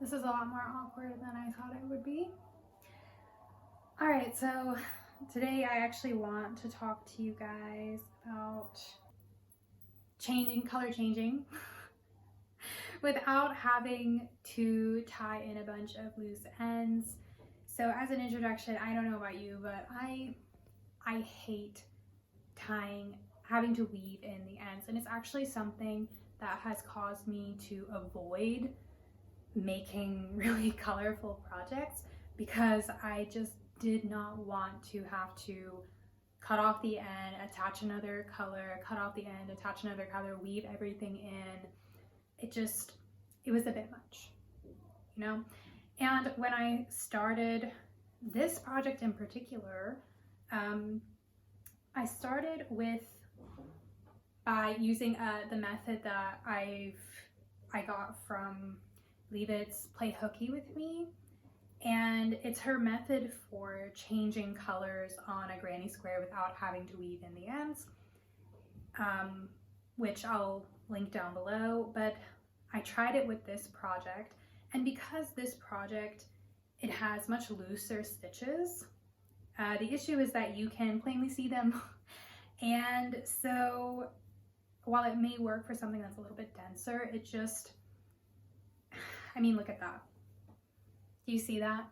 This is a lot more awkward than I thought it would be. All right, so today I actually want to talk to you guys about color changing without having to tie in a bunch of loose ends. So as an introduction, I don't know about you, but I hate having to weave in the ends, and it's actually something that has caused me to avoid making really colorful projects because I just did not want to have to cut off the end, attach another color, cut off the end, attach another color, weave everything in. It was a bit much, you know? And when I started this project in particular, I started by using the method that I got from, I believe it's Play Hooky with Me, and it's her method for changing colors on a granny square without having to weave in the ends, which I'll link down below. But I tried it with this project, and because this project, it has much looser stitches, the issue is that you can plainly see them. And so while it may work for something that's a little bit denser, it just, I mean, look at that. Do you see that?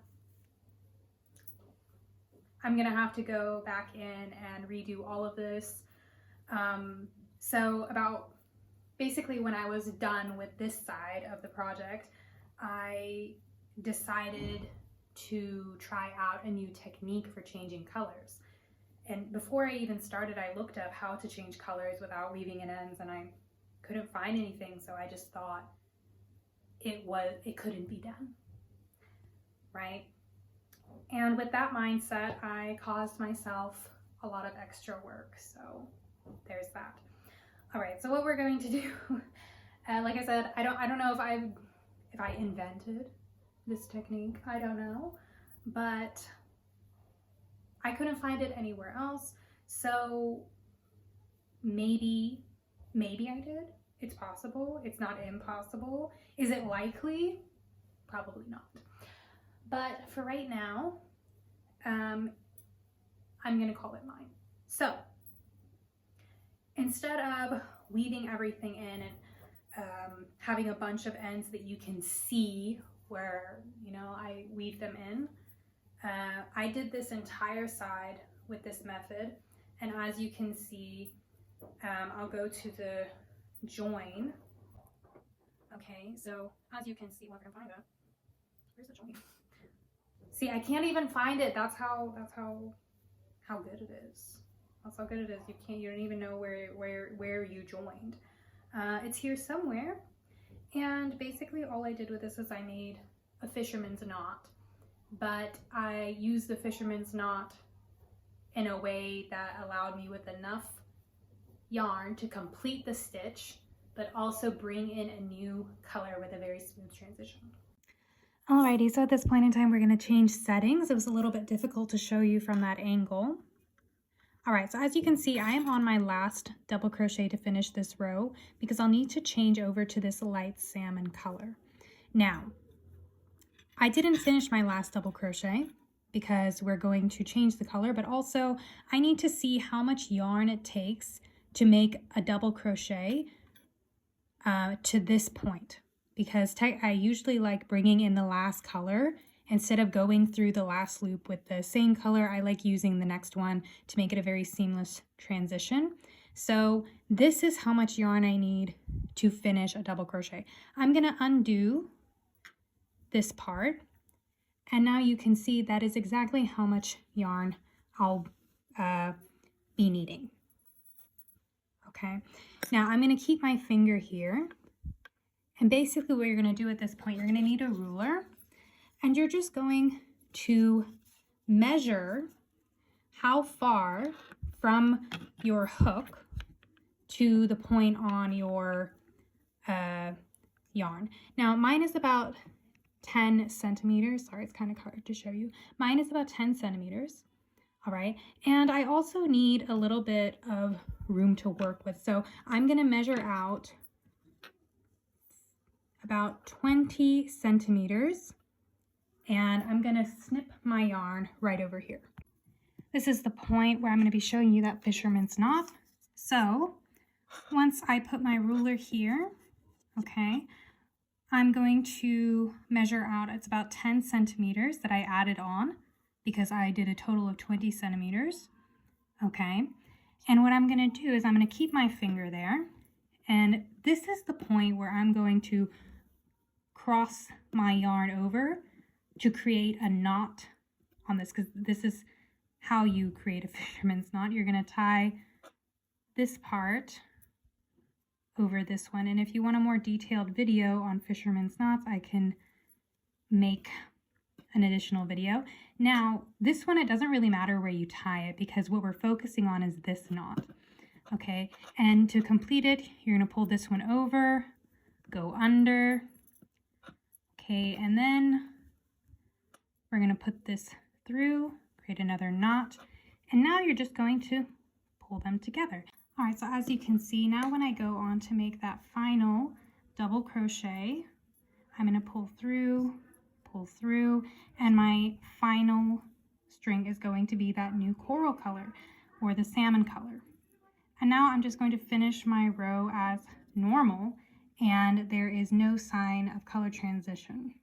I'm gonna have to go back in and redo all of this. So basically when I was done with this side of the project, I decided to try out a new technique for changing colors. And before I even started, I looked up how to change colors without weaving in ends, and I couldn't find anything, so I just thought it couldn't be done, right? And with that mindset, I caused myself a lot of extra work, so there's that. All right, so what we're going to do, like I said, I don't know if I invented this technique, I don't know, but I couldn't find it anywhere else, so maybe I did. It's possible. It's not impossible. Is it likely? Probably not. But for right now, I'm gonna call it mine. So instead of weaving everything in and having a bunch of ends that you can see where, you know, I weave them in, I did this entire side with this method, and as you can see, I'll go to the join. Okay, so as you can see, well, if I can find it, where's the join? See, I can't even find it. That's how good it is. That's how good it is. You don't even know where you joined. It's here somewhere, and basically all I did with this is I made a fisherman's knot. But I used the fisherman's knot in a way that allowed me with enough yarn to complete the stitch, but also bring in a new color with a very smooth transition. Alrighty, so at this point in time, we're going to change settings. It was a little bit difficult to show you from that angle. Alright, so as you can see, I am on my last double crochet to finish this row because I'll need to change over to this light salmon color. Now, I didn't finish my last double crochet because we're going to change the color, but also I need to see how much yarn it takes to make a double crochet to this point, because I usually like bringing in the last color instead of going through the last loop with the same color. I like using the next one to make it a very seamless transition. So this is how much yarn I need to finish a double crochet. I'm going to undo this part, and now you can see that is exactly how much yarn I'll be needing. Okay, now I'm going to keep my finger here, and basically what you're going to do at this point, you're going to need a ruler, and you're just going to measure how far from your hook to the point on your yarn. Now mine is about 10 centimeters. Sorry, it's kind of hard to show you. Mine is about 10 centimeters. All right. And I also need a little bit of room to work with. So I'm going to measure out about 20 centimeters, and I'm gonna snip my yarn right over here. This is the point where I'm gonna be showing you that fisherman's knot. So once I put my ruler here, okay, I'm going to measure out, it's about 10 centimeters that I added on because I did a total of 20 centimeters, okay? And what I'm gonna do is I'm gonna keep my finger there, and this is the point where I'm going to cross my yarn over to create a knot on this, because this is how you create a fisherman's knot. You're gonna tie this part over this one, and if you want a more detailed video on fisherman's knots, I can make an additional video. Now this one, it doesn't really matter where you tie it because what we're focusing on is this knot, okay? And to complete it, you're going to pull this one over, go under, okay, and then we're going to put this through, create another knot, and now you're just going to pull them together. All right, so as you can see, now when I go on to make that final double crochet, I'm going to pull through, and my final string is going to be that new coral color or the salmon color. And now I'm just going to finish my row as normal, and there is no sign of color transition.